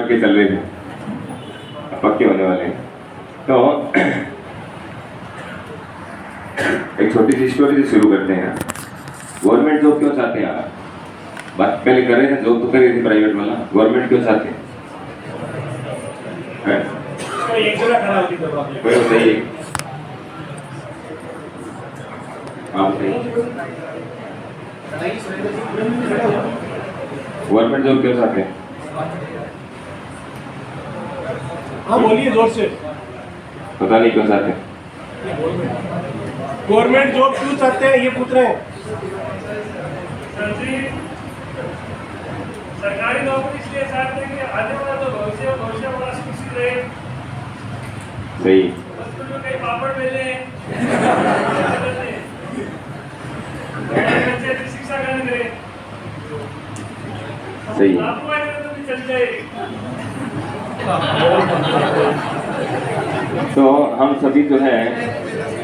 के चल रहे थे, पक्के होने वाले हैं। तो एक छोटी सी स्टोरी से शुरू करते हैं। गवर्नमेंट जॉब क्यों चाहते हैं आप? बात पहले कर रहे थे, जॉब तो कर रही थी प्राइवेट वाला, गवर्नमेंट क्यों चाहते हैं? कोई बताइए आप बताइए, गवर्नमेंट जॉब क्यों चाहते हैं? हाँ बोलिए जोर से। पता नहीं क्यों चाहते हैं। गवर्नमेंट जॉब क्यों चाहते हैं ये पूछ रहे हैं। सरकारी नौकरी इसलिए चाहते हैं कि आने वाला तो भविष्य वाला सुरक्षित रहे। सही। स्कूल में कई पापड़ मिले बच्चे अच्छी शिक्षा ग्रहण करें। सही। लापरवाही करें तो भी चल जाए। तो हम सभी जो है,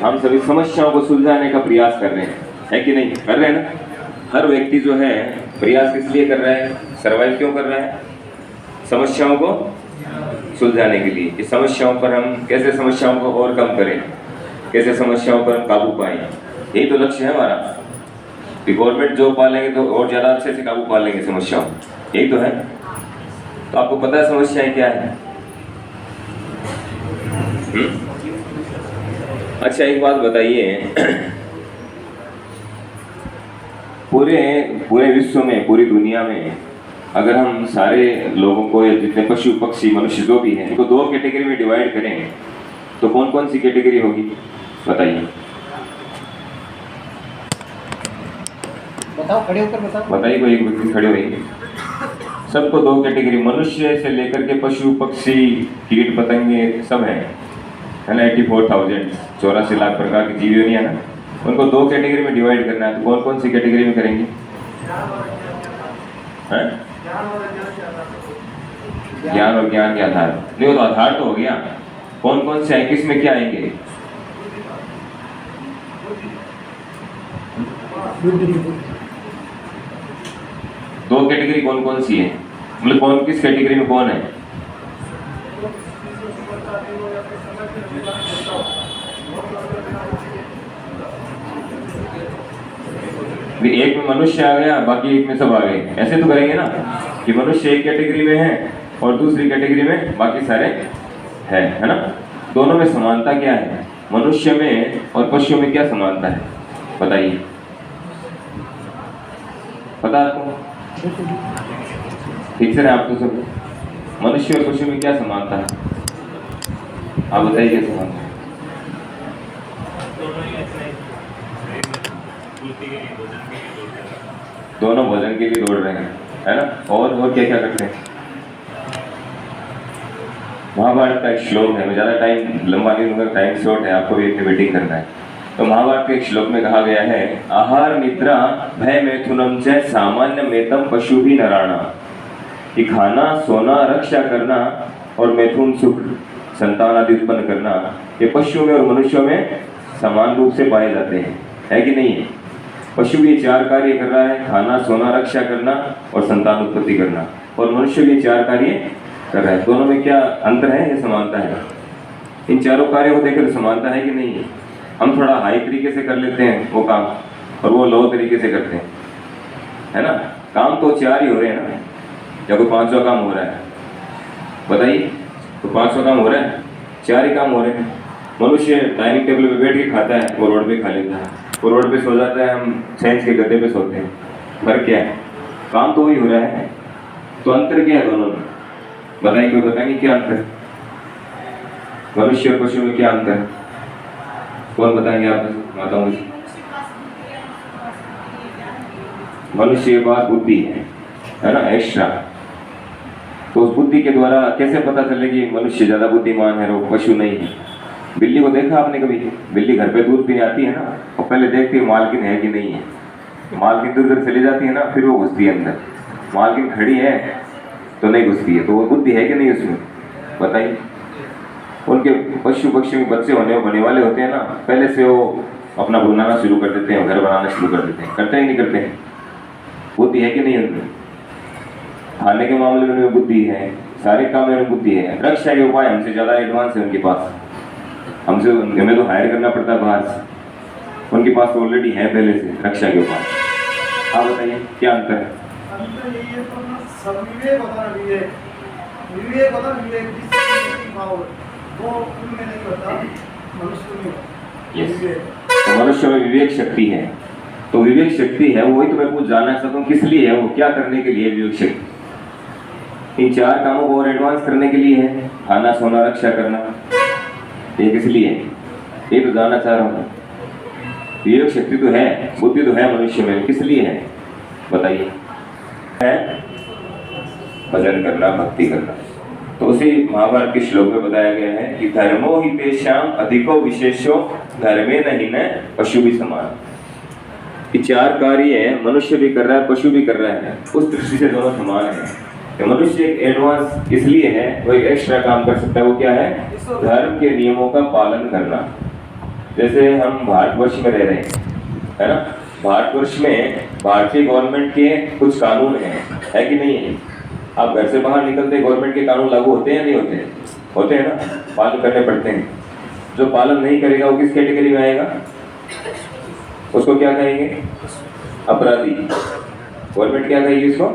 हम सभी समस्याओं को सुलझाने का प्रयास कर रहे हैं, है कि नहीं? कर रहे हैं ना? हर व्यक्ति जो है प्रयास किस लिए कर रहा है? सर्वाइव क्यों कर रहा है? समस्याओं को सुलझाने के लिए। इस समस्याओं पर हम कैसे समस्याओं को ओवरकम करें, कैसे समस्याओं पर हम काबू पाएं, यही तो लक्ष्य है हमारा। कि गवर्नमेंट जॉब पा लेंगे तो और ज़्यादा अच्छे से काबू पा लेंगे समस्याओं, यही तो है। तो आपको पता है समस्याएं क्या है? अच्छा एक बात बताइए, पूरे विश्व में, पूरी दुनिया में अगर हम सारे लोगों को, जितने पशु पक्षी मनुष्य जो भी हैं, उनको दो कैटेगरी में डिवाइड करें तो कौन कौन सी कैटेगरी होगी? बताइए बताओ, खड़े होकर बताओ। बताइए, कोई एक व्यक्ति खड़े होइए। सबको दो कैटेगरी, मनुष्य से लेकर के पशु पक्षी कीट पतंगे सब हैं, है ना? 84,000 84 लाख प्रकार की जीव है ना, उनको दो कैटेगरी में डिवाइड करना है। तो कौन कौन सी कैटेगरी में करेंगे? ज्ञान और ज्ञान के आधार नहीं, वो तो आधार तो हो गया। कौन कौन से है, किस में क्या आएंगे? दो कैटेगरी कौन कौन सी है? मतलब कौन किस कैटेगरी में कौन है? एक में मनुष्य आ गया, बाकी एक में सब आ गए, ऐसे तो करेंगे ना कि मनुष्य एक कैटेगरी में है और दूसरी कैटेगरी में बाकी सारे है ना? दोनों में समानता क्या है? मनुष्य में और पशुओं में क्या समानता है? बताइए, पता आपको? ठीक से ना आपको सब? मनुष्य और पशु में क्या समानता है? आप बताइए क्या समानता है? दोनों भोजन के लिए दौड़ रहे हैं, है ना? और क्या क्या करते हैं? महाभारत का एक श्लोक है, मैं ज़्यादा टाइम लंबा नहीं लूँगा, टाइम शॉर्ट है, आपको भी अपनी मीटिंग करना है। तो महाभारत के एक श्लोक में कहा गया है, आहार निद्रा भय मैथुनम च सामान्य मेतम पशु ही नराणा। कि खाना, सोना, रक्षा करना और मैथुन सुख, संतान आदि उत्पन्न करना, ये पशुओं में और मनुष्यों में समान रूप से पाए जाते हैं, है कि नहीं है? पशु भी चार कार्य कर रहा है, खाना, सोना, रक्षा करना और संतान उत्पत्ति करना, और मनुष्य भी चार कार्य कर रहा है। दोनों में क्या अंतर है या समानता है? इन चारों कार्यों को देखकर समानता है कि नहीं है? हम थोड़ा हाई तरीके से कर लेते हैं वो काम और वो लो तरीके से करते हैं, है ना? काम तो चार ही हो रहे हैं ना, या कोई 500 काम हो रहा है? बताइए, तो 500 काम हो रहा है? चार ही काम हो रहे हैं। मनुष्य डाइनिंग टेबल पे बैठ के खाता है, वो रोड पे खा लेता है, वो रोड पे सो जाता है, हम साइंस के गद्दे पे सोते हैं। फर्क क्या है? काम तो वही हो रहा है, तो अंतर क्या है दोनों में? बताइए, कोई बताएंगे क्या अंतर है? मनुष्य और पशु में क्या अंतर है? कौन बताएंगे? आप बताओ मुझे। मनुष्य के पास बुद्धि है ना, एक्स्ट्रा। तो उस बुद्धि के द्वारा कैसे पता चले कि मनुष्य ज्यादा बुद्धिमान है और पशु नहीं है? बिल्ली को देखा आपने कभी? बिल्ली घर पे दूध पीने आती है ना, और पहले देखती है मालकिन है कि नहीं है। मालकिन दूर दूर चली जाती है ना, फिर वो घुसती है अंदर। मालकिन खड़ी है तो नहीं घुसती है, तो वो बुद्धि है कि नहीं उसमें? बताइए। उनके पशु पक्षी में बच्चे होने वाले होते हैं ना, पहले से वो अपना बनाना शुरू कर देते हैं, घर बनाना शुरू कर देते हैं। करते ही नहीं करते हैं? बुद्धि है कि नहीं उनमें? खाने के मामले में उनमें बुद्धि है, सारे काम में बुद्धि है। रक्षा के उपाय हमसे ज्यादा एडवांस है उनके पास। हमसे हमें तो हायर करना पड़ता है बाहर से, उनके पास तो ऑलरेडी है पहले से रक्षा के उपाय। आप बताइए क्या अंतर है? अंतर यही है तो ना विवेक होता है, विवेक विवेक होता है, विवेक पावर वो उनमें नहीं होता, मनुष्य में होता। Yes. विवेक। तो मनुष्य में विवेक शक्ति है, तो विवेक शक्ति है वही तो मैं कुछ जानना चाहता हूँ किस लिए है, वो क्या करने के लिए विवेक शक्ति? इन 4 कामों को और एडवांस करने के लिए है, खाना सोना रक्षा करना, ये किस लिए है ये तो जानना चाह रहा हूँ। विवेक शक्ति तो है, बुद्धि तो है मनुष्य में, किस लिए है बताइए? है भजन करना, भक्ति करना। तो उसी महाभारत के श्लोक में बताया गया है कि धर्मो हि तेषां अधिको विशेषो धर्मे नहीं न पशु भी समान। कि 4 कार्य है, मनुष्य भी कर रहा है, पशु भी कर रहा है, उस दृष्टि से दोनों समान है। तो मनुष्य एक एडवांस इसलिए है, वो एक एक्स्ट्रा काम कर सकता है, वो क्या है? धर्म के नियमों का पालन करना। जैसे हम भारतवर्ष में रह रहे हैं, है ना? भारतवर्ष में भारतीय गवर्नमेंट के कुछ कानून है कि नहीं है? आप घर से बाहर निकलते गवर्नमेंट के कानून लागू होते हैं या नहीं होते? होते हैं ना, पालन करने पड़ते हैं। जो पालन नहीं करेगा वो किस कैटेगरी में आएगा? उसको क्या कहेंगे? अपराधी। गवर्नमेंट क्या कहेगी उसको?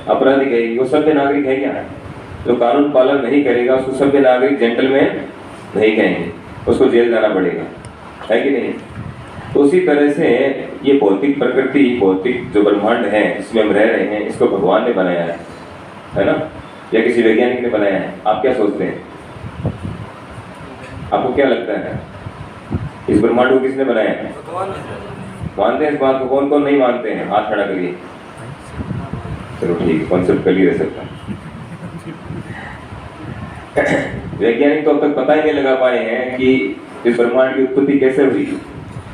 अपराधी कहेगी। वो सभ्य नागरिक है क्या? जो कानून पालन नहीं करेगा उसको सभ्य नागरिक जेंटलमैन नहीं कहेंगे, उसको जेल जाना पड़ेगा, है कि नहीं? तो उसी तरह से ये भौतिक प्रकृति, भौतिक जो ब्रह्मांड है इसमें हम रह रहे हैं, इसको भगवान ने बनाया है ना, या किसी वैज्ञानिक ने बनाया है? आप क्या सोचते हैं? आपको क्या लगता है इस ब्रह्मांड को किसने बनाया है? मानते हैं इस बात को? कौन कौन नहीं मानते हैं? हाथ खड़ा करिए। चलो ठीक है, कॉन्सेप्ट कर ही रह सकता। वैज्ञानिक तो अब तक पता ही नहीं लगा पाए हैं कि इस ब्रह्मांड की उत्पत्ति कैसे हुई।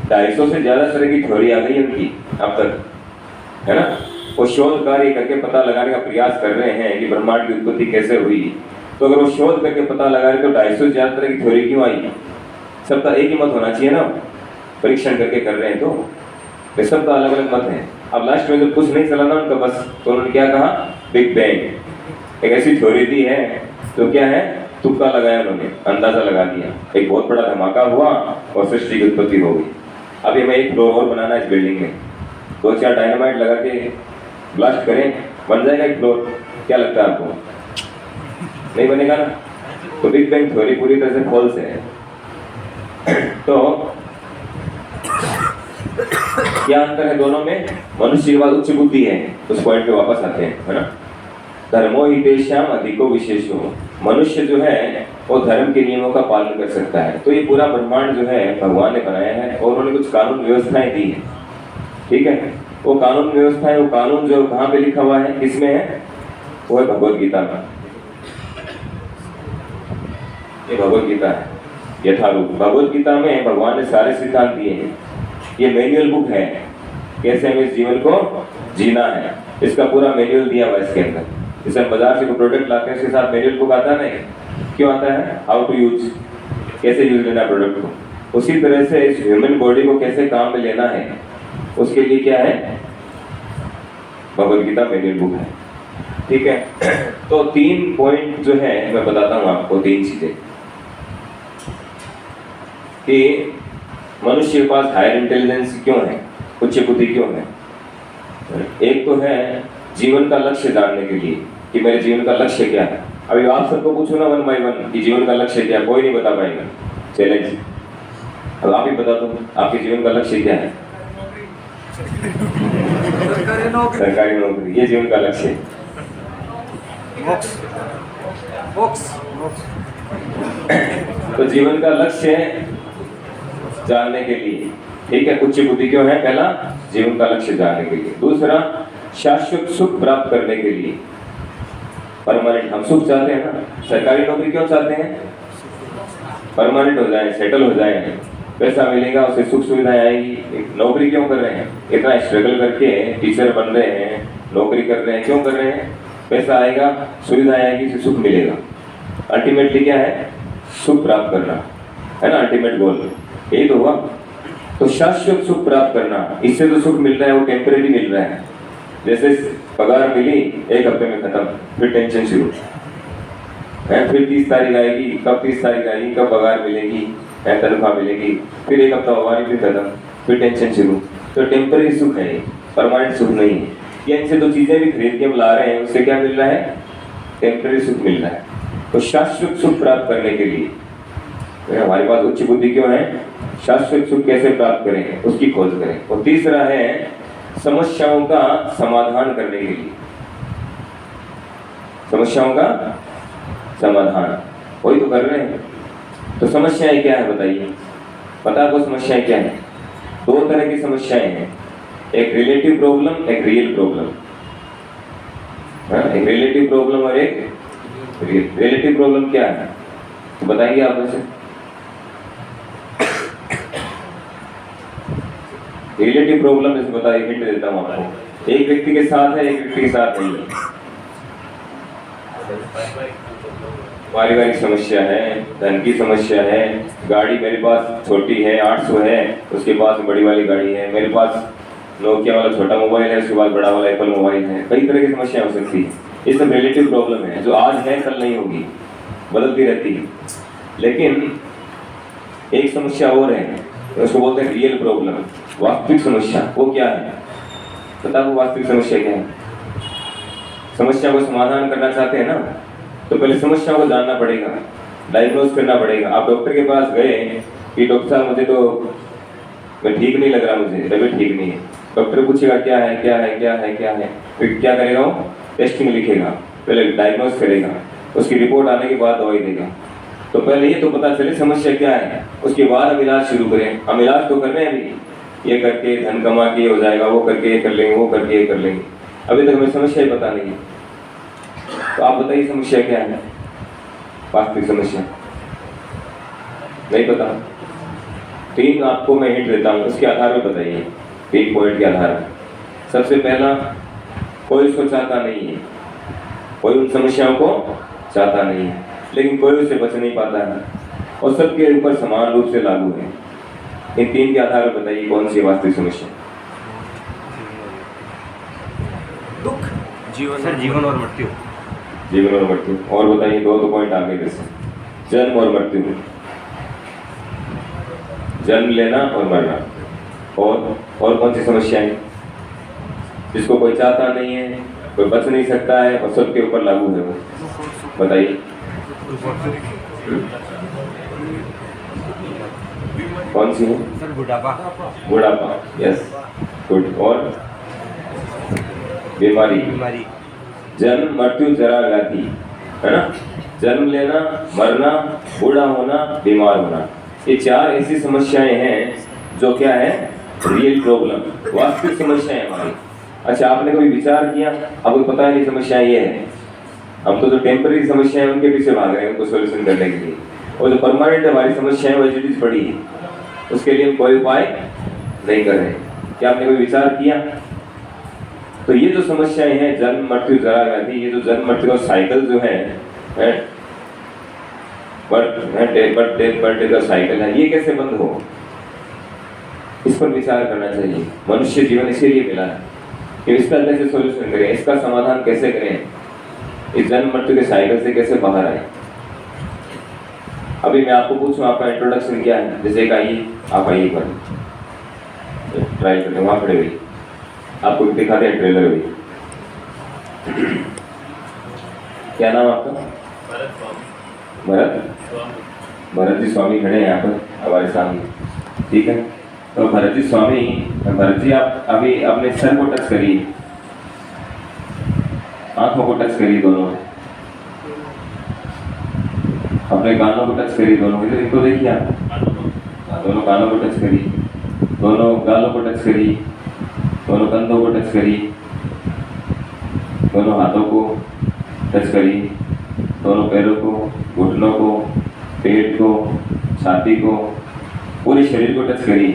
250 से ज्यादा तरह की थ्योरी आ गई है उनकी अब तक, है ना? वो शोध कार्य करके पता लगाने का प्रयास कर रहे हैं कि ब्रह्मांड की उत्पत्ति कैसे हुई। तो अगर वो शोध करके पता लगा रहे तो 250 से ज्यादा तरह की थ्योरी क्यों आई? सबका एक ही मत होना चाहिए ना, परीक्षण करके कर रहे हैं तो सबका अलग अलग मत है। अब लास्ट में जब कुछ नहीं चला ना उनका बस, तो उन्होंने क्या कहा? Big bang. एक ऐसी थ्योरी दी है तो क्या है, तुक्का लगाया उन्होंने, अंदाजा लगा दिया, एक बहुत बड़ा धमाका हुआ और सृष्टि की उत्पत्ति हो गई। अभी हमें एक फ्लोर और बनाना है इस बिल्डिंग में, 2-4 डायनामाइट लगा के ब्लास्ट करें, बन जाएगा एक फ्लोर? क्या लगता है आपको? नहीं बनेगा ना। तो बिग बैंग थ्योरी पूरी तरह से फॉल्स है। तो क्या अंतर है दोनों में? मनुष्य के पास उच्च बुद्धि है, उस पॉइंट पे वापस आते हैं, है ना? धर्मो हि तेषां अधिको विशेषो, मनुष्य जो है वो धर्म के नियमों का पालन कर सकता है। तो ये पूरा ब्रह्मांड जो है भगवान ने बनाया है और उन्होंने कुछ कानून व्यवस्थाएं दी है, ठीक है? वो कानून व्यवस्थाएं, वो कानून जो कहाँ पे लिखा हुआ है, किसमें है? वो है भगवद गीता में। ये भगवद गीता है यथारूप। भगवद गीता में भगवान ने सारे सिद्धांत दिए हैं। ये मैनुअल बुक है, कैसे हमें इस जीवन को जीना है, इसका पूरा मैनुअल दिया हुआ है इसके अंदर। जैसे हम बाजार से कोई प्रोडक्ट लाते हैं उसके साथ मैनुअल बुक आता है नहीं? क्यों आता है? हाउ टू यूज, कैसे यूज लेना प्रोडक्ट को। उसी तरह से इस ह्यूमन बॉडी को कैसे काम में लेना है, उसके लिए क्या है? भगवद गीता मैनुअल बुक है, ठीक है? तो 3 पॉइंट जो है मैं बताता हूँ आपको, 3 चीजें कि मनुष्य के पास हायर इंटेलिजेंस क्यों है, उच्च बुद्धि क्यों है। एक तो है जीवन का लक्ष्य जानने के लिए कि मेरे जीवन का लक्ष्य क्या है। अभी आप सबको पूछो ना 1 बाय 1 कि जीवन का लक्ष्य क्या है, कोई नहीं बता पाएगा, चैलेंज। अब आप ही बता दो आपके जीवन का लक्ष्य क्या है? सरकारी नौकरी, ये जीवन का लक्ष्य है। तो जीवन का लक्ष्य जानने के लिए, ठीक है? उच्च बुद्धि क्यों है? पहला, जीवन का लक्ष्य जानने के लिए। दूसरा, शाश्वत सुख प्राप्त करने के लिए, परमानेंट हम सुख चाहते हैं ना। सरकारी नौकरी क्यों चाहते हैं? परमानेंट हो जाए, सेटल हो जाए, पैसा मिलेगा, उससे सुख सुविधाएं आएगी। एक नौकरी क्यों कर रहे हैं? इतना स्ट्रगल करके टीचर बन रहे हैं, नौकरी कर रहे हैं, क्यों कर रहे हैं? पैसा आएगा, सुविधाएं आएगी, इससे सुख मिलेगा। अल्टीमेटली क्या है? सुख प्राप्त करना, है ना? अल्टीमेट गोल यही तो हुआ। तो शाश्वत सुख प्राप्त करना, इससे जो सुख मिल रहा है वो टेम्परेरी मिल रहा है। जैसे पगार मिली 1 हफ्ते में खत्म, फिर टेंशन शुरू, फिर 30 तारीख आएगी, कब 30 तारीख आएगी, कब पगार मिलेगी, तनख्वाह मिलेगी, फिर एक हफ्ता हुआ फिर खत्म, फिर टेंशन शुरू। तो टेम्पररी सुख है, परमानेंट सुख नहीं है। या इनसे दो चीजें भी खरीद के हम ला रहे हैं, उससे क्या मिल रहा है? टेम्पररी सुख मिल रहा है। तो शाश्वत सुख प्राप्त करने के लिए तो हमारे पास उच्च बुद्धि क्यों है? शाश्वत सुख कैसे प्राप्त करें उसकी खोज करें। और तीसरा है समस्याओं का समाधान करने के लिए, समस्याओं का समाधान वही तो कर रहे हैं। तो समस्याएं क्या है बताइए? पता आपको समस्याएं क्या है? दो तरह की समस्याएं हैं, एक रिलेटिव प्रॉब्लम, एक रियल प्रॉब्लम। एक रिलेटिव प्रॉब्लम और एक रिलेटिव प्रॉब्लम क्या है तो बताएंगे आप वैसे? रिलेटिव प्रॉब्लम जैसे बताइए, हिंट देता हूँ आपको। एक व्यक्ति के साथ है, एक व्यक्ति के साथ नहीं है। पारिवारिक समस्या है, धन की समस्या है, गाड़ी मेरे पास छोटी है 800 है, उसके पास बड़ी वाली गाड़ी है, मेरे पास नोकिया वाला छोटा मोबाइल है, उसके बाद बड़ा वाला एप्पल मोबाइल है। कई तरह की समस्या हो सकती है। ये सब रिलेटिव प्रॉब्लम है, जो आज है कल नहीं होगी, बदलती रहती है। लेकिन एक समस्या और है, तो उसको बोलते हैं रियल प्रॉब्लम, वास्तविक समस्या। वो क्या है पता? वो वास्तविक समस्या क्या है? समस्या को समाधान करना चाहते हैं ना, तो पहले समस्या को जानना पड़ेगा, डायग्नोज करना पड़ेगा। आप डॉक्टर के पास गए कि डॉक्टर साहब मुझे तो मैं ठीक नहीं लग रहा, मुझे तबीयत ठीक नहीं है। डॉक्टर पूछेगा क्या है क्या है क्या है क्या है, फिर क्या करेगा? वो टेस्टिंग लिखेगा, पहले डायग्नोज करेगा, उसकी रिपोर्ट आने के बाद दवाई देगा। तो पहले ये तो पता चले समस्या क्या है, उसके बाद हम इलाज शुरू करें। हम इलाज तो कर रहे हैं अभी, ये करके धन कमा के हो जाएगा, वो करके ये कर लेंगे, वो करके ये कर लेंगे। अभी तक हमें समस्या ही पता नहीं है। तो आप बताइए समस्या क्या है? वास्तविक समस्या नहीं पता। 3 आपको मैं हिंट देता हूँ, उसके आधार पर बताइए, 3 पॉइंट के आधार पर। सबसे पहला, कोई उसको चाहता नहीं है, कोई उन समस्याओं को चाहता नहीं है, लेकिन कोई उससे बच नहीं पाता है और सबके ऊपर समान रूप से लागू है। इन 3 के आधार पर बताइए कौन सी वास्तविक समस्या? दुख, जीवन और मृत्यु। जीवन और मृत्यु। और बताइए 2 पॉइंट आगे कैसे? जन्म और मृत्यु, जन्म लेना और मरना। और कौन सी समस्या है जिसको कोई चाहता नहीं है, कोई बच नहीं सकता है और सबके ऊपर लागू है? वो बताइए। कौन सी है? सर बुढ़ापा। बुढ़ापा, यस, गुड। और बीमारी, जन्म मृत्यु जरा व्याधि, है ना? जन्म लेना, मरना, बूढ़ा होना, बीमार होना, ये 4 ऐसी समस्याएं हैं जो क्या है? रियल प्रॉब्लम, वास्तविक समस्याएं हमारी। अच्छा, आपने कभी विचार किया? आपको पता है नहीं समस्या ये है, हम तो जो टेम्पररी समस्या है उनके पीछे भाग रहे हैं, उनको सोल्यूशन करने के लिए। और जो परमानेंट हमारी समस्या है वो एज पड़ी है, उसके लिए हम कोई उपाय नहीं कर रहे। क्या आपने कोई विचार किया? तो ये जो समस्याएं हैं, जन्म मृत्यु जरा व्याधि, ये जो जन्म मृत्यु का साइकिल जो है, बर्थडे का साइकिल है, ये कैसे बंद हो? इस पर विचार करना चाहिए। मनुष्य जीवन इसीलिए मिला है कि इसका कैसे सोल्यूशन करें, इसका समाधान कैसे करें, इस जन्म मृत्यु के साइकिल से कैसे बाहर आए। अभी मैं आपको पूछूं आपका इंट्रोडक्शन क्या है? जैसे एक आइए, आप आइए एक बार ट्राई करते, वहां खड़े हुई, आपको दिखाते हैं ट्रेलर भी। क्या नाम आपका? भरत जी स्वामी खड़े हैं यहाँ पर हमारे सामने, ठीक है? तो भरत जी स्वामी, भरत जी आप अभी अपने सर को टच करिए, आंखों को टच करिए, दोनों अपने कानों को टच करिए, दोनों इधर इनको देखिए आप, दोनों कानों को टच करिए, दोनों गालों को टच करिए, दोनों कंधों को टच करिए, दोनों हाथों को टच करिए, दोनों पैरों को, घुटनों को, पेट को, छाती को, पूरे शरीर को टच करिए,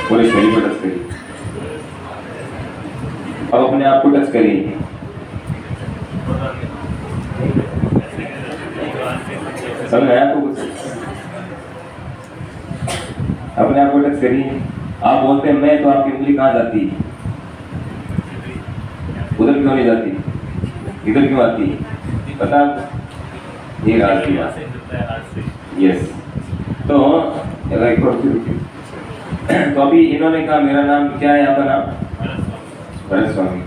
पूरे शरीर को टच करिए। अब अपने आप को टच करिए, समझ आया आपको कुछ? अपने आप को टच करिए। आप बोलते हैं मैं, तो आपकी उंगली कहाँ जाती है? उधर क्यों नहीं जाती, इधर क्यों आती है? पता? ये राज की बात है। यस, तो एक और तो अभी इन्होंने कहा मेरा नाम क्या है, आपका नाम भरत स्वामी।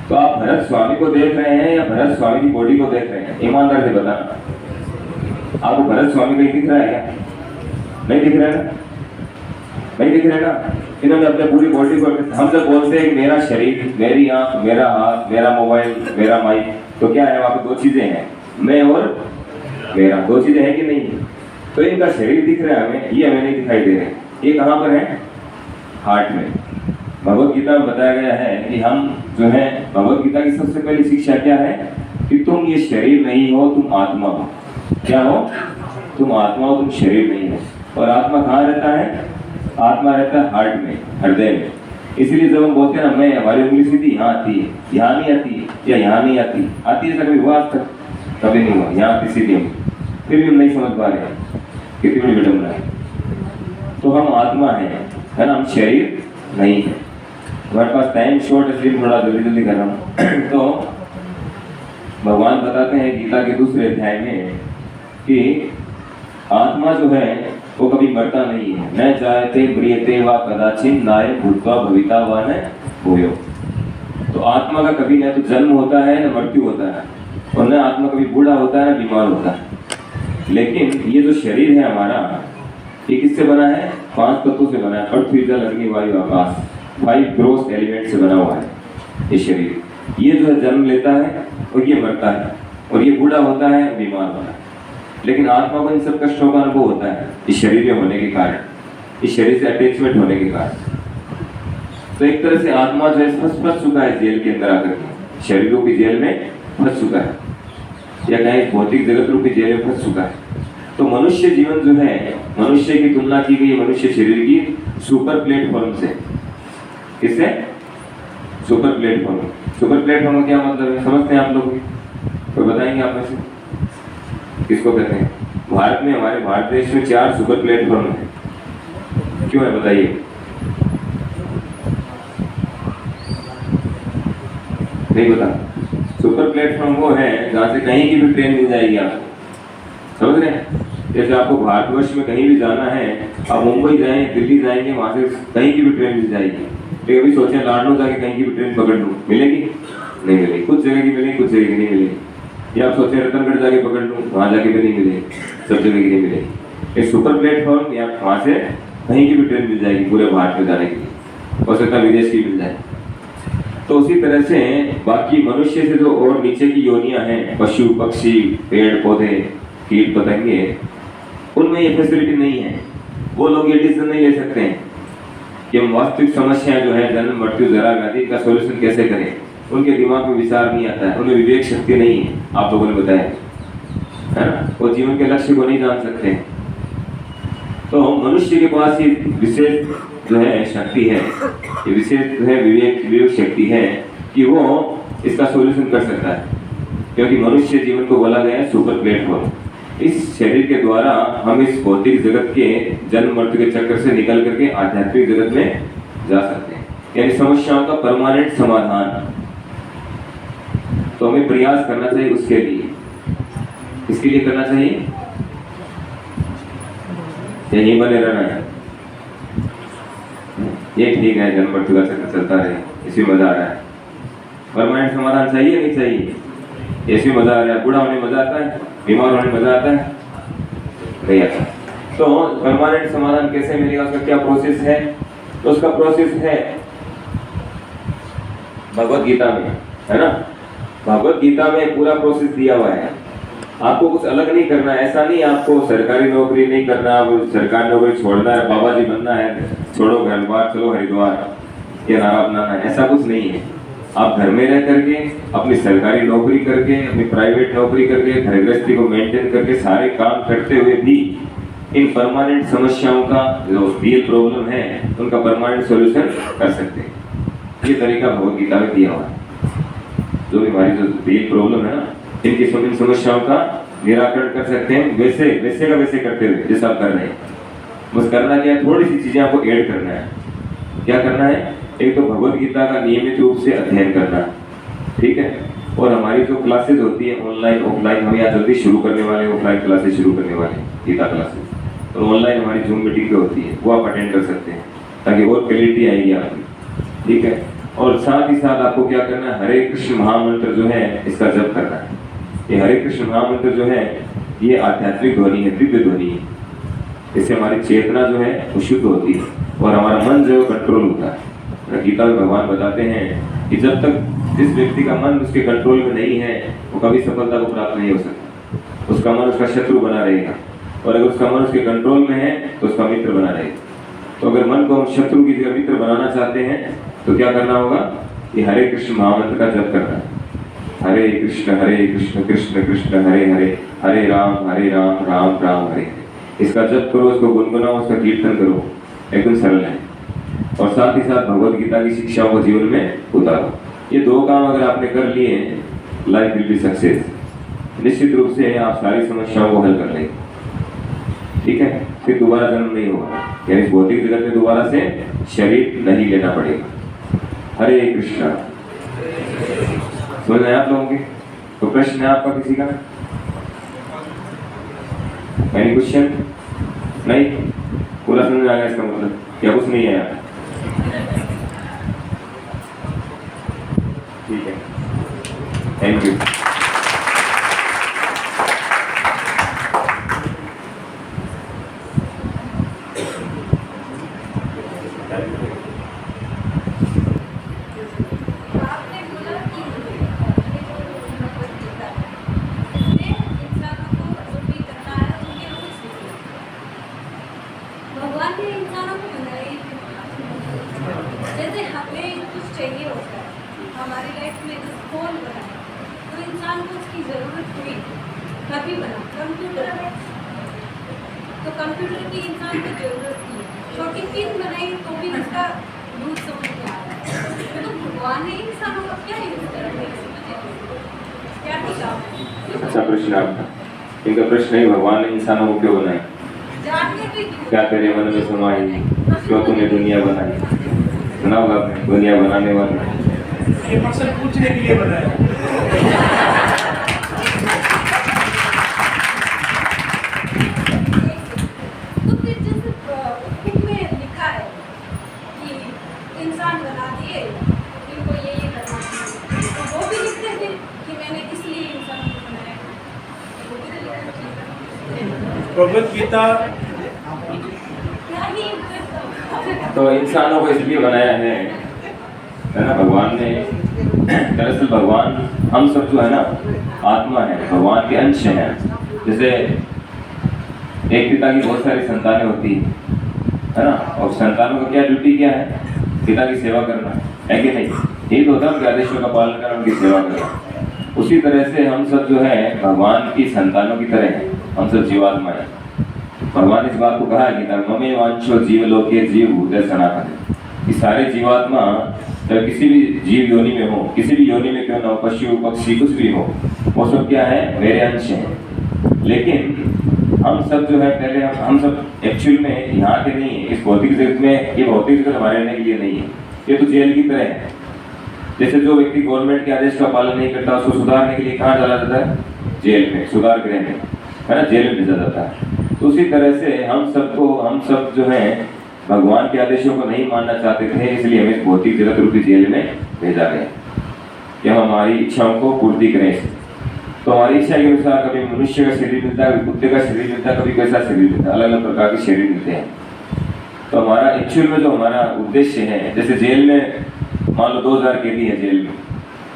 तो आप भरत स्वामी को देख रहे हैं या भरत स्वामी की बॉडी को देख रहे हैं? ईमानदार से बताना, आपको भरत स्वामी कहीं दिख रहा है क्या? नहीं दिख रहा है ना? नहीं दिख रहा है ना? इन्होंने अपने पूरी बॉडी को, हम जब बोलते हैं मेरा शरीर, मेरी आंख, मेरा हाथ, मेरा मोबाइल, मेरा माइक, तो क्या है? वहाँ पे दो चीजें हैं, मैं और मेरा, दो चीजें हैं कि नहीं? तो इनका शरीर दिख रहा है हमें, ये हमें नहीं दिखाई दे रहे। ये कहाँ पर है? हार्ट में। भगवत गीता में बताया गया है कि हम जो है, भगवत गीता की सबसे पहली शिक्षा क्या है कि तुम ये शरीर नहीं हो, तुम आत्मा हो। क्या हो? तुम आत्मा हो, तुम शरीर नहीं हो। और आत्मा कहाँ रहता है? आत्मा रहता है हार्ट में, हृदय में। इसलिए जब हम बोलते हैं ना मैं, हमारी उंगली सीधी यहाँ आती है, यहाँ नहीं आती है, या यहाँ नहीं आती, आती है कभी हुआ? आज तक कभी नहीं हुआ। यहाँ आती सीधी हम, फिर भी हम नहीं समझ पा रहे हैं, कितनी बड़ी विडंबना है। तो हम आत्मा है ना, हम शरीर नहीं है। हमारे पास टाइम शॉर्ट, इसलिए थोड़ा जल्दी जल्दी कर रहा हूँ। तो भगवान बताते हैं गीता के दूसरे अध्याय में कि आत्मा जो है वो कभी मरता नहीं है। न जायते म्रियते वा कदाचिन नाय भूत्वा भविता वा न भूयो। तो आत्मा का कभी न तो जन्म होता है न मृत्यु होता है, और न आत्मा कभी बूढ़ा होता है न बीमार होता है। लेकिन ये जो शरीर है हमारा, ये किससे बना है? 5 तत्वों से बना है। अर्थ, जल, अग्नि, वायु, आकाश, 5 ग्रोस एलिमेंट से बना हुआ है ये शरीर। ये जो है जन्म लेता है और ये मरता है, और ये बूढ़ा होता है, बीमार होता है। लेकिन आत्मा को इन सब कष्टों का अनुभव होता है इस शरीर में होने के कारण, इस शरीर से अटैचमेंट होने के कारण। तो एक तरह से आत्मा जो है फंस चुका है जेल के अंदर आकर के, शरीर रूपी जेल में फंस चुका है, या कहीं भौतिक जगत रूपी जेल में फंस चुका है। तो मनुष्य जीवन जो है, मनुष्य की तुलना की गई मनुष्य शरीर की सुपर प्लेटफॉर्म से। किससे? Super platform. सुपर प्लेटफॉर्म का क्या मतलब है, समझते हैं आप लोग? तो बताएंगे आप में से किसको कहते हैं? भारत में, हमारे भारत देश में 4 सुपर प्लेटफॉर्म है। क्यों है बताइए? नहीं पता? सुपर प्लेटफॉर्म वो है जहाँ से कहीं की भी ट्रेन मिल जाएगी आपको, समझ रहे हैं? जैसे आपको भारतवर्ष में कहीं भी जाना है, आप मुंबई जाएं, दिल्ली जाएंगे, वहाँ से कहीं की भी ट्रेन मिल जाएगी। लेकिन अभी सोचें लाडनू जाके कहीं की भी ट्रेन पकड़ लूँ, मिलेगी? नहीं मिलेगी। कुछ जगह की मिलेगी, कुछ जगह की नहीं मिलेगी। या आप सोचें रतनगढ़ जाके पकड़ लूँ, वहाँ जाके भी नहीं मिलेगी, सब जगह की नहीं मिलेगी। एक सुपर प्लेटफॉर्म, या वहाँ से कहीं की भी ट्रेन मिल जाएगी पूरे भारत में जाने के लिए, हो सकता है विदेश की मिल जाए। तो उसी तरह से बाकी मनुष्य से जो और नीचे की योनियां हैं, पशु पक्षी, पेड़ पौधे, कीट पतंगे, उनमें ये फैसिलिटी नहीं है। वो लोग ये डिसीजन नहीं ले सकते हैं कि हम वास्तविक समस्याएं जो है जन्म, मृत्यु, जरा व्याधि का सॉल्यूशन कैसे करें। उनके दिमाग में विचार नहीं आता है, उनमें विवेक शक्ति नहीं है। आप लोगों ने बताया है ना, वो जीवन के लक्ष्य को नहीं जान सकते। तो मनुष्य के पास ये विशेष जो है शक्ति है, ये विशेष जो है विवेक शक्ति है कि वो इसका सॉल्यूशन कर सकता है, क्योंकि मनुष्य जीवन को बोला गया है सुपर प्लेटफॉर्म। इस शरीर के द्वारा हम इस भौतिक जगत के जन्म मृत्यु के चक्कर से निकल करके आध्यात्मिक जगत में जा सकते हैं, यानी समस्याओं का परमानेंट समाधान। तो हमें प्रयास करना चाहिए उसके लिए। इसके लिए करना चाहिए, यही बने रहना है, ये ठीक है, जन्म मृत्यु का चक्कर चलता रहे, इसमें मजा आ रहा है। परमानेंट समाधान चाहिए नहीं चाहिए? इसमें मजा आ रहा है। बूढ़ा होने में मजा आता है, बीमार होने में मजा आता है? नहीं आता। तो परमानेंट समाधान कैसे मिलेगा, उसका क्या प्रोसेस है? तो उसका प्रोसेस है भगवत गीता में, है ना। भगवत गीता में पूरा प्रोसेस दिया हुआ है। आपको कुछ अलग नहीं करना है। ऐसा नहीं आपको सरकारी नौकरी नहीं करना, सरकारी नौकरी छोड़ना है, बाबा जी बनना है, छोड़ो घर बार, चलो हरिद्वार, ये नारा अपनाना है, ऐसा कुछ नहीं है। आप घर में रह करके, अपनी सरकारी नौकरी करके, अपनी प्राइवेट नौकरी करके, घर गृहस्थी को मेंटेन करके, सारे काम करते हुए भी इन परमानेंट समस्याओं का जो रियल प्रॉब्लम है उनका परमानेंट सॉल्यूशन कर सकते हैं। ये तरीका भगवत गीता में दिया हुआ है। जो भी हमारी जो रियल प्रॉब्लम है ना, इनकी इन समस्याओं का निराकरण कर सकते हैं, वैसे का वैसे करते हुए जैसा आप कर रहे हैं। बस करना क्या है, थोड़ी सी चीजें आपको ऐड करना है। क्या करना है? एक तो भगवत गीता का नियमित रूप से अध्ययन करना, ठीक है। और हमारी जो क्लासेज होती है ऑनलाइन ऑफलाइन, हम यहाँ जल्दी शुरू करने वाले हैं, ऑफलाइन क्लासेज शुरू करने वाले हैं, गीता क्लासेज, और ऑनलाइन हमारी जूम मीटिंग पे होती है, वो आप अटेंड कर सकते हैं ताकि और क्लियरिटी आएगी आपकी, ठीक है। और साथ ही साथ आपको क्या करना है, हरे कृष्ण महामंत्र जो है इसका जप करना है। ये हरे कृष्ण महामंत्र जो है ये आध्यात्मिक ध्वनि है, दिव्य ध्वनि है। इससे हमारी चेतना जो है वो शुद्ध होती है और हमारा मन जो है कंट्रोल होता है। गीता में भगवान बताते हैं कि जब तक जिस व्यक्ति का मन उसके कंट्रोल में नहीं है वो कभी सफलता को प्राप्त नहीं हो सकता। उसका मन उसका शत्रु बना रहेगा, और अगर उसका मन उसके कंट्रोल में है तो उसका मित्र बना रहेगा। तो अगर मन को हम शत्रु की जगह मित्र बनाना चाहते हैं तो क्या करना होगा, कि हरे कृष्ण महामंत्र का जप करना है। हरे कृष्ण कृष्ण कृष्ण हरे हरे, हरे राम राम राम हरे। इसका जप करो, उसको गुनगुनाओ, उसका कीर्तन करो, एकदम सरल है। और साथ ही साथ भगवत गीता की शिक्षाओं को जीवन में उतारो। ये दो काम अगर आपने कर लिए, लाइफ विल बी सक्सेस। निश्चित रूप से आप सारी समस्याओं को हल कर लेंगे, ठीक है। फिर दोबारा जन्म नहीं होगा, यानी इस भौतिक जगत में दोबारा से शरीर नहीं लेना पड़ेगा। हरे कृष्णा। समझ आया आप लोगों की? तो प्रश्न है आपका किसी का? Any question? नहीं? पूरा समझ आ गया इसका मतलब? क्या कुछ नहीं आया? ठीक है, थैंक यू। आपने बोला कि भगवत गीता इसमें इंसानों को जो भी करना है उनके रूल्स लिखे। भगवान ने इंसानों को बनाया ही क्यों? जैसे हमें कुछ चाहिए होता है, हमारी लाइफ में जो फोन बना तो इंसान को उसकी ज़रूरत हुई तभी बना। कंप्यूटर है तो कंप्यूटर की इंसान को ज़रूरत थी, छोटी पिन बनाई तो भी उसका यूज समझ में आ रहा है। तो भगवान ने इंसानों का क्या यूज करा है, क्या टिका? अच्छा प्रश्न आपका। इनका प्रश्न है भगवान ने इंसानों को क्यों बनाया? जानने पे क्यों? क्या तेरे मन में समाई, क्यों तूने दुनिया बनाई? सुना होगा आपने, दुनिया बनाने वाला। ये मकसद पूछने के लिए बनाया। तो फिर जैसे बुक में लिखा है कि इंसान बना दिए, इनको ये करना चाहिए, तो वो भी लिखते थे कि मैंने इसलिए इंसान को बनाया। वो भी तो लिखना चाहिए। भगवत गीता क्या ही तो इंसानों को इसलिए बनाया है ना भगवान ने। दरअसल भगवान, हम सब जो है ना आत्मा है, भगवान के अंश हैं। जैसे एक पिता की बहुत सारी संतानें होती है ना, और संतानों का क्या ड्यूटी क्या है? पिता की सेवा करना है कि नहीं? यही तो होता है उनके आदेशों का पालन करना, उनकी सेवा करना। उसी तरह से हम सब जो है भगवान की संतानों की तरह हैं, हम सब जीवात्मा हैं। भगवान ने इस बात को कहा है कि ममे वांछो जीवलोके जीव भूते सनातन। कि सारे जीवात्मा जब किसी भी जीव योनि में हो, किसी भी योनि में क्यों ना हो, पशु पक्षी कुछ भी हो, वो सब क्या है? मेरे अंश हैं। लेकिन हम सब जो है पहले हम सब एक्चुअल में यहाँ के नहीं है, इस भौतिक जगत में। ये भौतिक जगत हमारे रहने के लिए नहीं है, ये तो जेल की तरह है। जैसे जो व्यक्ति गवर्नमेंट के आदेश का पालन नहीं करता, उसको सुधारने के लिए कहाँ डाला जाता है? जेल में, सुधार गृह में, है ना, जेल में भेजा जाता है। तो उसी तरह से हम सब जो है भगवान के आदेशों को नहीं मानना चाहते थे, इसलिए हमें भौतिक जगत रूपी जेल में भेजा गया कि हम हमारी इच्छाओं को पूर्ति करें। तो हमारी इच्छा के अनुसार कभी मनुष्य का शरीर मिलता है, कभी कुत्ते का शरीर मिलता है, कभी कैसा शरीर मिलता है, अलग अलग प्रकार के शरीर मिलते हैं। तो हमारा एक्चुअल में जो हमारा उद्देश्य है, जैसे जेल में मान लो 2000 कैदी है जेल में,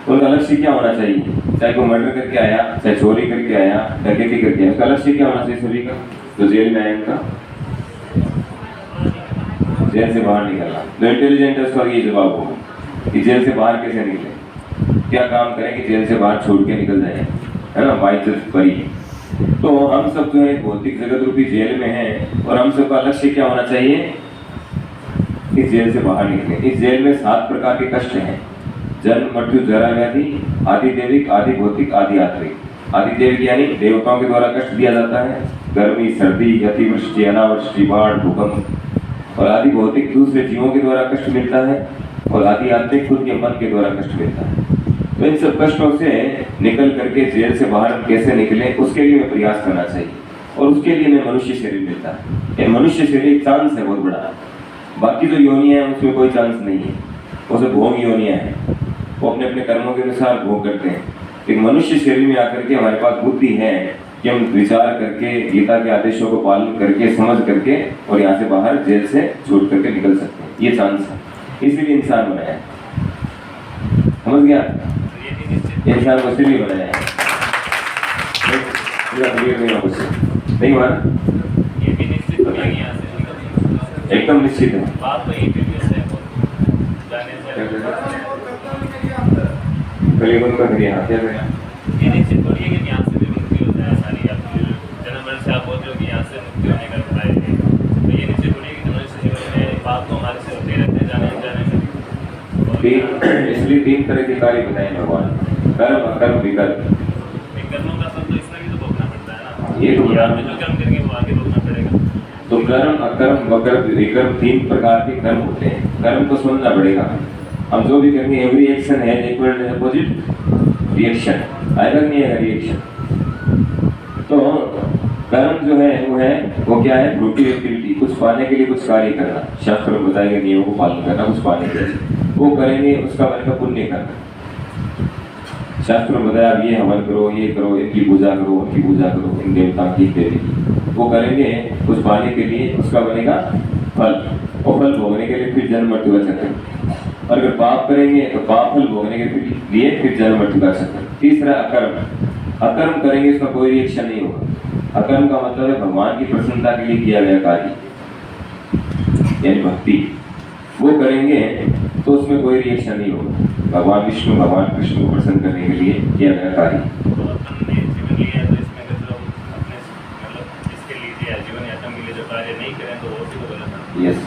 उनका लक्ष्य क्या होना चाहिए? चाहे कोई मर्डर करके आया, चाहे चोरी करके आया, डकैती करके आया, उसका लक्ष्य क्या होना चाहिए? सभी का जो जेल में आया उनका जेल से बाहर निकलना। जो इंटेलिजेंट है उसका ये जवाब होगा कि जेल से बाहर कैसे निकले, क्या काम करें कि जेल से बाहर छोड़ के निकल जाए, है ना, बाइज्जत परी। तो हम सब जो है भौतिक जगत रूपी जेल में हैं, और हम सबका लक्ष्य क्या होना चाहिए? इस जेल से बाहर निकले। इस जेल में 7 प्रकार के कष्ट हैं: जन्म, मृत्यु, जरा, व्याधि, आदि दैविक, आदि भौतिक, आदि आत्मिक। आदि दैविक यानी देवताओं के द्वारा कष्ट दिया जाता है, गर्मी, सर्दी, अतिवृष्टि, अनावृष्टि, बाढ़, भूकंप। और आदि भौतिक दूसरे जीवों के द्वारा कष्ट मिलता है, और आदि आत्मिक खुद के मन के द्वारा कष्ट मिलता है। तो इन सब कष्टों से निकल करके जेल से बाहर कैसे निकले उसके लिए मैं प्रयास करना चाहिए, और उसके लिए मैं मनुष्य शरीर मिलता है। ये मनुष्य शरीर एक चांस है बहुत बड़ा, बाकी जो योनियां हैं उसमें कोई चांस नहीं है, वो सब भोग योनियां हैं, वो अपने अपने कर्मों के अनुसार भोग करते हैं। एक मनुष्य शरीर में आकर के हमारे पास बुद्धि है कि हम विचार करके गीता के आदेशों को पालन करके समझ करके और यहाँ से बाहर जेल से छूट करके निकल सकते हैं, ये चांस है, इसीलिए इंसान बनाया है। समझ गया? इंसान को इसीलिए बनाया है। नहीं हुआ? ये भी निश्चित हो जाएगी यहाँ से, एकदम निश्चित है। बात तो यही है जाने से कलियुग का क्रिया क्या गया? ये निश्चित थोड़ी है कि यहाँ से भी मुक्ति हो जाए सारी, आपकी जन्म मरण से आप बोल रहे हो कि यहाँ से मुक्ति होने का उपाय है, तो ये निश्चित थोड़ी है कि मनुष्य जीवन में बात तो हमारे से होते रहते हैं जाने अनजाने में। इसलिए 3 तरह के कार्य बताए भगवान, कर्म अकर्म विकल्प। कर्मों का सब तो इसमें भी तो भोगना पड़ता है ना, ये तो यहाँ पे जो कर्म करेंगे वो आगे भोगना पड़ेगा। तो कर्म अकर्म वकर्म विकल्प 3 प्रकार के कर्म होते हैं। कर्म को समझना पड़ेगा, हम जो भी करेंगे एवरी एक्शन है इक्वल अपोजिट रिएक्शन, आएगा नहीं आएगा रिएक्शन। तो कर्म जो है वो क्या है? फ्रूटिव एक्टिविटी, कुछ पाने के लिए कुछ कार्य करना, शास्त्र में बताए गए नियमों को पालन करना, कुछ पाने के लिए वो करेंगे, उसका बनेगा पुण्य करना। शास्त्र में बताया अब ये हवन करो, ये करो, इनकी पूजा करो, उनकी पूजा करो, इन देवता की देवी की, वो करेंगे कुछ पाने के लिए, उसका बनेगा फल, और फल भोगने के लिए फिर जन्म मृत्यु का चक्र। और अगर पाप करेंगे तो पाप फल भोगने के लिए फिर जन्म मृत्यु का चक्र। तीसरा अकर्म, अकर्म करेंगे उसका कोई रिएक्शन नहीं होगा। अकर्म का मतलब है भगवान की प्रसन्नता के लिए किया गया कार्य, यानी भक्ति, वो करेंगे तो उसमें कोई रिएक्शन नहीं होगा। भगवान विष्णु भगवान कृष्ण को प्रसन्न करने के लिए किया गया कार्य। तो अपन ने जीवन लिया है तो इसमें मतलब अपने मतलब इसके लिए जीवन यापन के लिए जो कार्य नहीं करें तो वो भी तो गलत है। यस,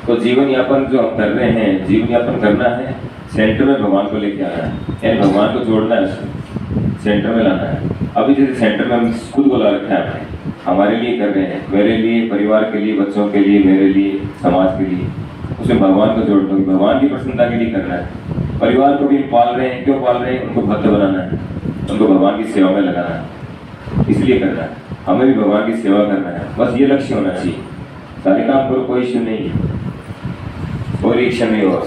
तो जीवन यापन जो हम कर रहे हैं, जीवन यापन करना है, सेंटर में भगवान को लेके आना है, यानी भगवान को जोड़ना है, उसको सेंटर में लाना है। अभी जैसे सेंटर में हम खुद को ला रखा है हमने, हमारे लिए कर रहे हैं, मेरे लिए, परिवार के लिए, बच्चों के लिए, मेरे लिए, समाज के लिए, उसमें भगवान को जोड़ दो, भगवान की प्रसन्नता के लिए करना है। परिवार को भी पाल रहे हैं, क्यों पाल रहे हैं? उनको भक्त बनाना है, उनको भगवान की सेवा में लगाना है, इसलिए करना है। हमें भी भगवान की सेवा करना है, बस ये लक्ष्य होना चाहिए। सारे काम करो, कोई इश्यू नहीं है, कोई रिएक्शन नहीं होगा।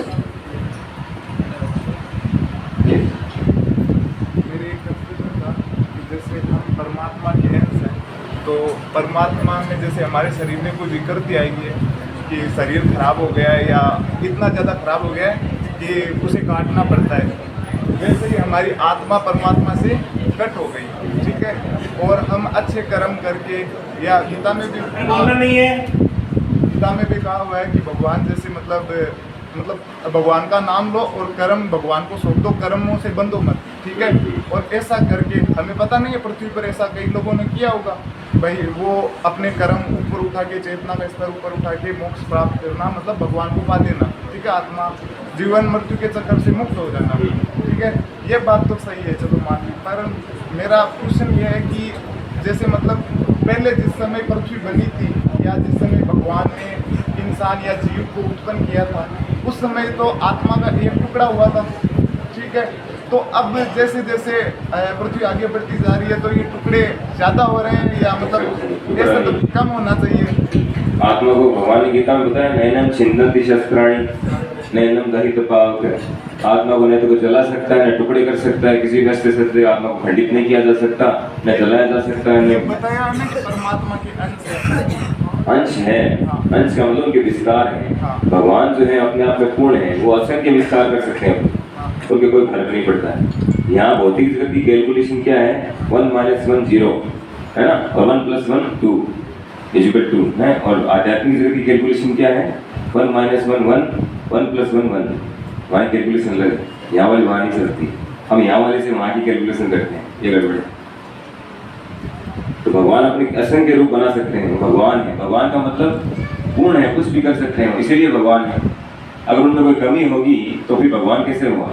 मेरे एक प्रश्न था कि जैसे हम परमात्मा के अंश हैं, तो परमात्मा में जैसे हमारे शरीर में कोई विकृति आएगी है कि शरीर खराब हो गया है या इतना ज़्यादा खराब हो गया है कि उसे काटना पड़ता है, वैसे ही हमारी आत्मा परमात्मा से कट हो गई, ठीक है, और हम अच्छे कर्म करके, या गीता में भी गीता में भी कहा हुआ है कि भगवान जैसे मतलब भगवान का नाम लो और कर्म भगवान को सौंप दो, कर्मों से बंधो मत, ठीक है। और ऐसा करके हमें पता नहीं है पृथ्वी पर ऐसा कई लोगों ने किया होगा भाई, वो अपने कर्म ऊपर उठा के, चेतना का स्तर ऊपर उठा के मोक्ष प्राप्त करना, मतलब भगवान को पा देना, ठीक है, आत्मा जीवन मृत्यु के चक्कर से मुक्त हो जाना, ठीक है। ये बात तो सही है, चलो मान ली, पर मेरा क्वेश्चन ये है कि जैसे मतलब पहले जिस समय पृथ्वी बनी थी या जिस समय भगवान ने इंसान या जीव को उत्पन्न किया था, उस समय तो आत्मा का एक टुकड़ा हुआ था, ठीक है। तो अब जैसे जैसे पृथ्वी आगे बढ़ती जा रही है तो ये टुकड़े ज़्यादा हो रहे हैं या मतलब ऐसा तो कम होना चाहिए? आत्मा को भगवान ने गीता में बताया, नैनम छिन्दन्ति शस्त्राणि नैनम दहित पावक। आत्मा को न तो जला सकता है, न टुकड़े कर सकता है, किसी भी अस्त्र से आत्मा को खंडित नहीं किया जा सकता, न जलाया जा सकता है। ये बताया ना कि परमात्मा के अंश है, अंश का मतलब उनके विस्तार है। हाँ। भगवान जो है अपने आप में पूर्ण है, वो असंख्य विस्तार कर सकते हैं, उनके कोई फर्क नहीं पड़ता है। यहाँ भौतिक जगत की कैलकुलेशन क्या है? 1 - 1 0 है ना, और 1 + 1 2 इक्वल 2 है। और आध्यात्मिक जगत की कैलकुलेशन क्या है? 1 - 1 1 1 + 1 1। वहाँ कैलकुलेशन लगे, यहाँ वाली वहाँ नहीं चलती, हम यहाँ वाले से वहाँ की कैलकुलेशन करते हैं, ये गड़बड़ है। तो भगवान अपने असंख्य रूप बना सकते हैं, भगवान है। भगवान का मतलब पूर्ण है, कुछ भी कर सकते हैं, इसीलिए भगवान है। अगर उनमें कोई कमी होगी तो फिर भगवान कैसे हुआ?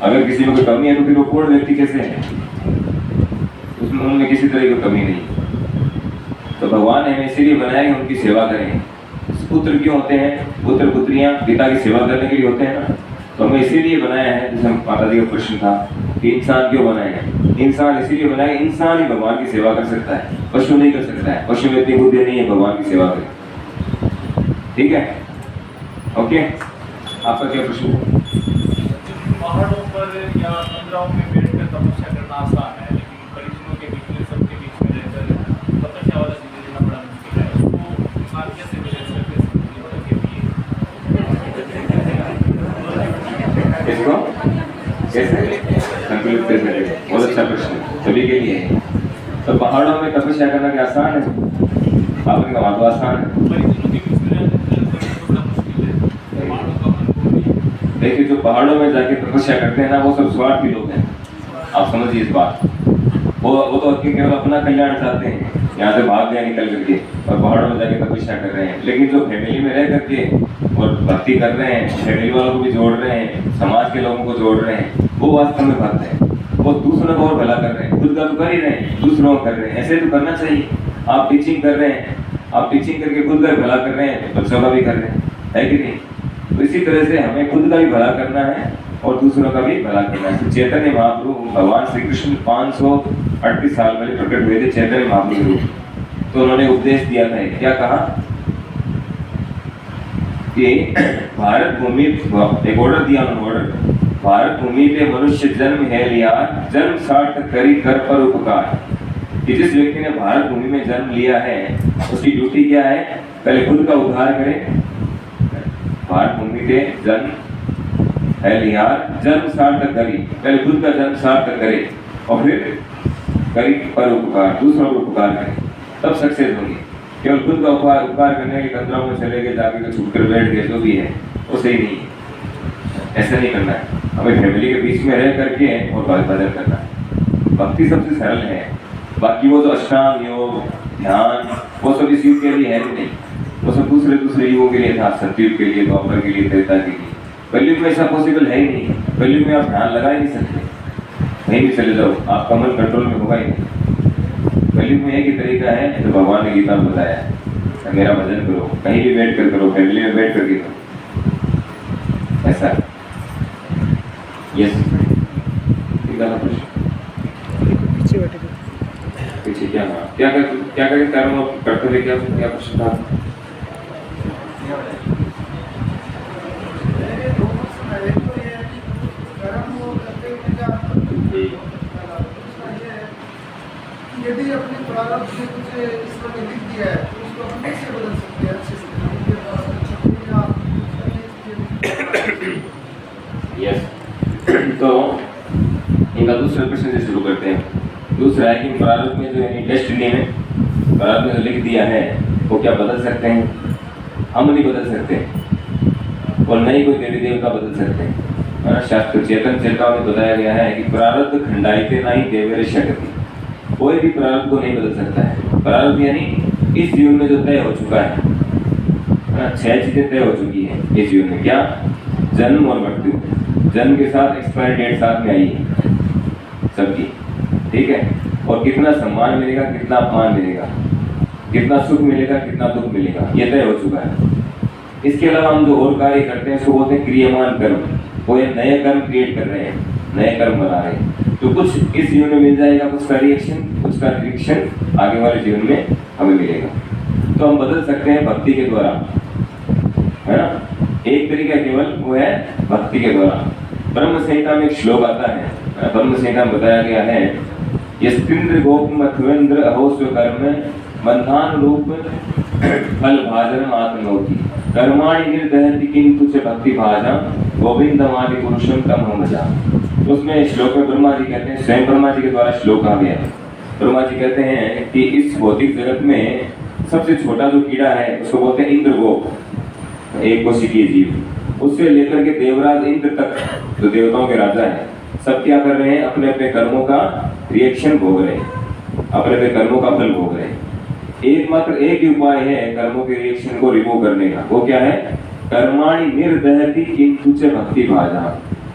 अगर किसी में कोई कमी है तो फिर वो पूर्ण व्यक्ति कैसे है? उसमें उनमें किसी तरह की कमी नहीं। तो भगवान ने हमें इसीलिए बनाया कि उनकी सेवा करें। पुत्र क्यों होते हैं? पुत्र पुत्रियां पिता की सेवा करने के लिए होते हैं ना। तो हमें इसीलिए बनाया है, जैसे माता जी का प्रश्न था कि इंसान क्यों बनाया है। इंसान इसीलिए बनाया, इंसान ही भगवान की सेवा कर सकता है, पशु नहीं कर सकता है। पशु में इतनी बुद्धि नहीं है भगवान की सेवा करे। ठीक है, ओके। आपका क्या प्रश्न है? पहाड़ों पर या तंद्राओं में बैठकर तपस्या करना आसान है, लेकिन परिजनों के बीच में, सबके बीच में रहकर तपस्या वाला जीवन जीना बड़ा मुश्किल है। उसको इंसान कैसे बैलेंस करके इसको कैसे संतुलित कर सके? बहुत अच्छा प्रश्न है, सभी के लिए है। तो पहाड़ों में तपस्या करना क्या आसान है? आपने कहा तो आसान है। परिजनों के बीच में रहकर बड़ा मुश्किल है। पहाड़ों का मन नहीं है। देखिए, जो पहाड़ों में जाके तपस्या करते हैं ना, वो सब स्वार्थी लोग हैं। आप समझिए इस बात। वो तो केवल अपना कल्याण चाहते हैं, यहाँ से भाग गए निकल करके और पहाड़ों में जाके तपस्या कर रहे हैं। लेकिन जो फैमिली में रह करके और भक्ति कर रहे हैं, फैमिली वालों को भी जोड़ रहे हैं, समाज के लोगों को जोड़ रहे हैं, वो वास्तव में भक्त हैं। वो दूसरों को और भला कर रहे हैं, खुद का तो कर ही रहे हैं, दूसरों को कर रहे हैं। ऐसे तो करना चाहिए। आप टीचिंग कर रहे हैं, आप टीचिंग करके खुद का भला कर रहे हैं, तो बच्चों का भी कर रहे हैं, है कि नहीं? तो इसी तरह से हमें खुद का भी भला करना है और दूसरों का भी भला करना है। चैतन्य महाप्रभु भगवान श्री कृष्ण 538 साल पहले प्रकट हुए थे, चैतन्य महाप्रभु। तो उन्होंने उपदेश दिया था, क्या कहा कि भारत भूमि, एक ऑर्डर दिया उन्होंने, ऑर्डर, भारत भूमि पे मनुष्य जन्म है लिया, जन्म सार्थक करी कर पर उपकार। कि जिस व्यक्ति ने भारत भूमि में जन्म लिया है, उसकी ड्यूटी क्या है? पहले खुद का उद्धार करे। भारत भूमि पे जन्म है लिया, जन्म सार्थक करी, पहले खुद का जन्म सार्थक करे और फिर करी पर उपकार, दूसरों को उपकार करे, तब सक्सेस होंगे। केवल खुद का उपकार करने के कतराओं में चले गए, जाके छुप कर बैठ गए, जो भी है वो सही नहीं है। ऐसा नहीं करना है। हमें फैमिली के बीच में रह करके और भजन करना है। भक्ति सबसे सरल है। बाकी वो जो अष्टांग योग, ध्यान, वो सब इस युग के लिए है भी नहीं। वो सब दूसरे युगों के लिए था, सतयुग के लिए, द्वापर के लिए, त्रेता के लिए। कलयुग में ऐसा पॉसिबल है ही नहीं। कलयुग में आप ध्यान लगा ही नहीं सकते, कहीं भी चले जाओ, आपका मन कंट्रोल में होगा ही नहीं। कलयुग में एक ही तरीका है, तो भगवान ने गीता में बताया है, मेरा भजन करो, कहीं भी बैठ कर करो, फैमिली में बैठ करके करो, ऐसा। यस, पीछे क्या कर्म करते हुए क्या प्रश्न था? यदि अपने प्रारब्ध से कुछ ईश्वर ने लिख दिया है, तो उसको हम कैसे बदल सकते हैं? अच्छे से यस, तो इनका दूसरा प्रश्न से शुरू करते हैं। दूसरा है कि प्रारब्ध में जो यानी डेस्टिनी में प्रारब्ध में जो लिख दिया है, वो क्या बदल सकते हैं? हम नहीं बदल सकते और नहीं कोई देवी देवता बदल सकते हैं। शास्त्र चेतन चेता में बताया गया है कि प्रारब्ध खंडाइते नहीं देवेर शक्ति, कोई भी प्रारब्ध को नहीं बदल सकता है। प्रारब्ध यानी इस जीवन में जो तय हो चुका है, 6 चीजें तय हो चुकी है इस जीवन में। क्या? जन्म और मृत्यु। जन्म के साथ एक्सपायरी डेट साथ में आई है सबकी, ठीक है। और कितना सम्मान मिलेगा, कितना अपमान मिलेगा, कितना सुख मिलेगा, कितना दुख मिलेगा, ये तय हो चुका है। इसके अलावा हम जो और कार्य करते हैं उसको बोलते हैं क्रियमान कर्म। वो एक नए कर्म क्रिएट कर रहे हैं, नए कर्म बना रहे हैं। तो कुछ इस जीवन में मिल जाएगा, कुछ का रिएक्शन, कुछ का रिएक्शन आगे वाले जीवन में हमें मिलेगा। तो हम बदल सकते हैं भक्ति के द्वारा, है ना। एक तरीका केवल वो है भक्ति के द्वारा। ब्रह्म संहिता में एक श्लोक आता है, ब्रह्म संहिता में बताया गया है, यस्त्रिंद्र गोप मध्वेंद्र अहोस्व कर्म बंधान रूप फल भाजन आत्मनोति कर्माणि निर्दहति किंतु च भक्ति भाजा गोविंदमादि पुरुषम तमो मजा। तो उसमें श्लोक में ब्रह्मा जी कहते हैं, स्वयं ब्रह्मा जी के द्वारा श्लोक कहा गया है। ब्रह्मा जी कहते हैं कि इस भौतिक जगत में सबसे छोटा जो कीड़ा है उसको बोलते हैं इंद्रगोप, एक कोशिकीय जीव। उससे लेकर के देवराज इंद्र तक जो देवताओं के राजा हैं, सब क्या कर रहे हैं? अपने अपने कर्मों का रिएक्शन भोग रहे हैं, अपने अपने कर्मों का फल भोग रहे हैं। एकमात्र एक ही उपाय है कर्मों के रिएक्शन को रिमूव करने का, वो क्या है? कर्माणि निर्दहति किंतु च भक्ति भाजा।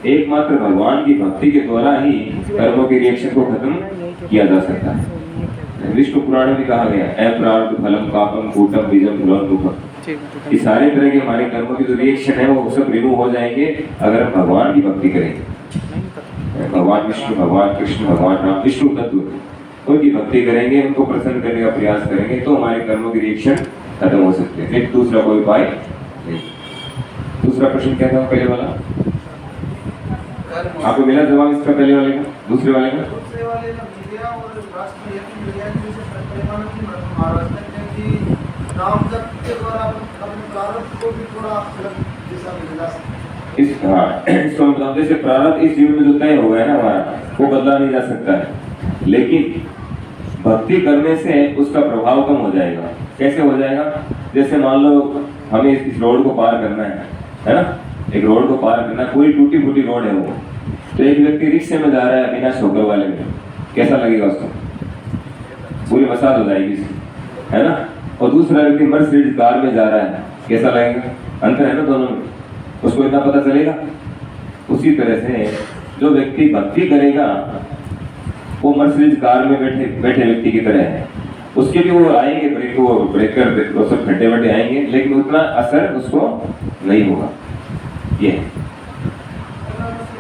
एकमात्र भगवान की भक्ति के द्वारा ही कर्मों के रिएक्शन को खत्म किया जा सकता है। विष्णु पुराण में भी कहा गया, अप्रारब्ध फलम पापम कूटम बीजम फूलम रूपम। कि सारे तरह के हमारे कर्मों की जो रिएक्शन है वो सब रिमूव हो जाएंगे अगर हम भगवान की भक्ति करेंगे। भगवान विष्णु, भगवान कृष्ण, भगवान राम, विष्णु तत्व उनकी भक्ति करेंगे, उनको प्रसन्न करने का प्रयास करेंगे तो हमारे कर्मों की रिएक्शन खत्म हो सकते हैं। फिर दूसरा कोई उपाय नहीं। दूसरा प्रश्न क्या था पहले वाला? आपको मिला जवाब इसका पहले वाले का? दूसरे वाले का? दूसरे वाले का मीडिया और राष्ट्रीय मीडिया की जैसे परिमाण की महाराष्ट्र में कि नाम जप के द्वारा अपने प्रारब्ध को भी थोड़ा अलग दिशा में मिला सकते हैं। इसको हम बताते जैसे प्रारब्ध इस जीवन में जो तय हुआ है ना हमारा, वो बदला नहीं जा सकता है, लेकिन भक्ति करने से उसका प्रभाव कम हो जाएगा। कैसे हो जाएगा? जैसे मान लो हमें इस रोड को पार करना है ना, एक रोड को पार करना, पूरी टूटी फूटी रोड है वो, तो एक व्यक्ति रिक्शे में जा रहा है बिना शोकर वाले में, कैसा लगेगा उसको? पूरी मसाज हो जाएगी इसकी, है ना। और दूसरा व्यक्ति मर्सिडीज कार में जा रहा है, कैसा लगेगा? अंतर है ना दोनों में, उसको इतना पता चलेगा। उसी तरह से जो व्यक्ति भक्ति करेगा वो मर्सिडीज कार में बैठे व्यक्ति की तरह है। उसके भी वो आएंगे ब्रेकर वो सब खड्डे वड्डे आएंगे, लेकिन उतना असर उसको नहीं होगा। ये है।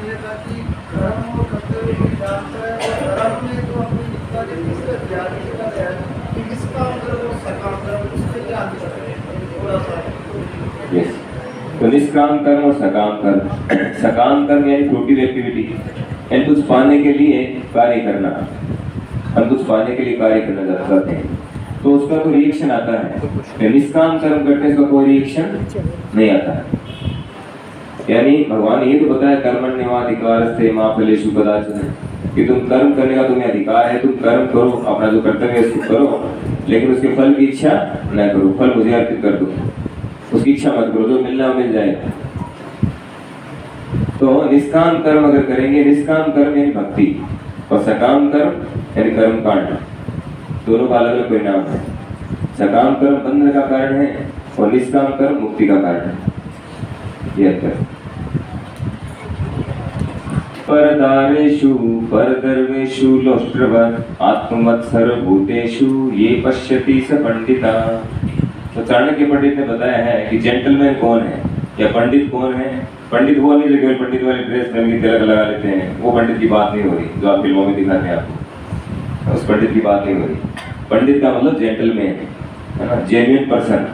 ये था कि कर्म और कर्तव्य को जानता है और कर्म में तो अपनी इच्छा के तीसरे ज्ञान की बात है कि किसका अंदर वो सकाम कर्म उसके क्या अंतर है थोड़ा सा। यस, तो निष्काम कर्म और सकाम कर्म। सकाम कर्म यानी फ्रूटिव एक्टिविटी, यानी कुछ पाने के लिए कार्य करना। हम कुछ पाने के लिए कार्य करना चाहते हैं तो उसका कोई रिएक्शन आता है। निष्काम कर्म करते हैं उसका कोई रिएक्शन नहीं आता है। यानी भगवान ये तो बताया कर्मण्येवाधिकारस्ते मा फलेषु कदाचन, कि तुम कर्म करने का तुम्हें अधिकार है, तुम कर्म करो, अपना जो कर्तव्य है उसको करो, लेकिन उसके फल की इच्छा न करो। फल मुझे अर्पित कर दो, उसकी इच्छा मत करो, जो मिलना हो मिल जाएगा। तो निष्काम कर्म अगर करेंगे, निष्काम कर्म यानी भक्ति, और सकाम कर्म यानी कर्म कांड, दोनों का अलग अलग परिणाम है। सकाम कर्म बंधन का कारण है और निष्काम कर्म मुक्ति का कारण है। ये अंतर। परदारेषु परदर्वेषु लोष्ट्रवत् आत्मवत् सर्वभूतेषु ये पश्यति स पंडिता। तो चाणक्य पंडित ने बताया है कि जेंटलमैन कौन है या पंडित कौन है। पंडित वो नहीं जो केवल पंडित वाली ड्रेस पहन के तिलक लगा लेते हैं, वो पंडित की बात नहीं हो रही जो आप फिल्मों में दिखाते हैं आपको, उस पंडित की बात नहीं हो रही। पंडित का मतलब जेंटलमैन है ना, जेन्युइन पर्सन।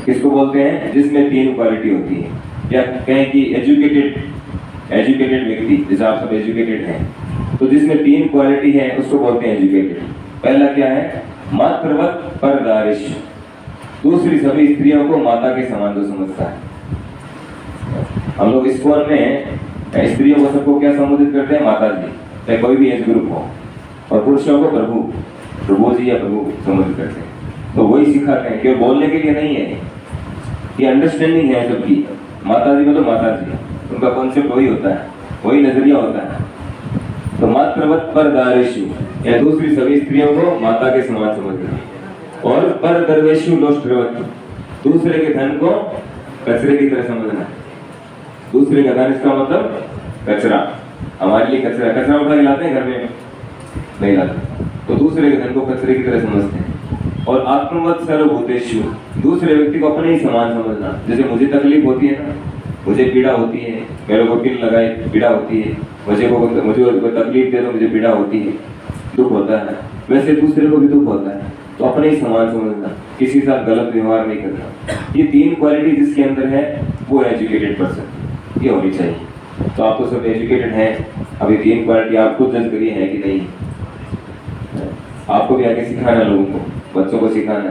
किसको बोलते हैं? जिसमें तीन क्वालिटी होती है, या कहें कि एजुकेटेड व्यक्ति, जैसे आप सब एजुकेटेड हैं, तो जिसमें तीन क्वालिटी है उसको बोलते हैं एजुकेटेड। पहला क्या है? मातृवत परदारेषु, दूसरी सभी स्त्रियों को माता के समान जो समझता है। हम लोग इस्कॉन में स्त्रियों को सबको क्या संबोधित करते हैं? माता जी, चाहे कोई भी एज ग्रुप हो, और पुरुषों को प्रभु जी या प्रभु संबोधित करते हैं। तो वही सिखाते हैं, केवल बोलने के लिए नहीं है, ये अंडरस्टैंडिंग है सबकी। माता जी मतलब माता जी, उनका कॉन्सेप्ट वही होता है, वही नजरिया होता है। तो मातृवत परदारेषु या दूसरी सभी स्त्रियों को माता के समान समझना, और परदर्वेषु लोष्ट्रवत्, दूसरे के धन को कचरे की तरह समझना। दूसरे का धन इसका मतलब कचरा, हमारे लिए कचरा उठा के लाते हैं घर में? नहीं लाते। तो दूसरे के धन को कचरे की तरह समझते हैं। और आत्मवत् सर्वभूतेषु, दूसरे व्यक्ति को अपने ही समान समझना। जैसे मुझे तकलीफ होती है ना, मुझे पीड़ा होती है, मेरे को पिन लगाए पीड़ा होती है, मुझे तकलीफ दे तो मुझे पीड़ा होती है, दुख होता है, वैसे दूसरे को भी दुख होता है। तो अपने ही समान समझना, किसी के साथ गलत व्यवहार नहीं करना। ये तीन क्वालिटी जिसके अंदर है वो एजुकेटेड पर्सन, ये होनी चाहिए। तो आप तो सब एजुकेटेड हैं, अभी तीन क्वालिटी आप खुद जज करिए है कि नहीं। आपको भी आगे सिखाना, लोगों को, बच्चों को सिखाना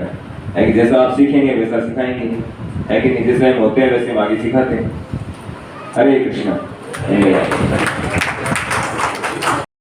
है कि जैसा आप सीखेंगे वैसा सिखाएंगे, है कि नहीं? जैसे हम होते हैं वैसे हम आगे सिखाते हैं। हरे कृष्णा।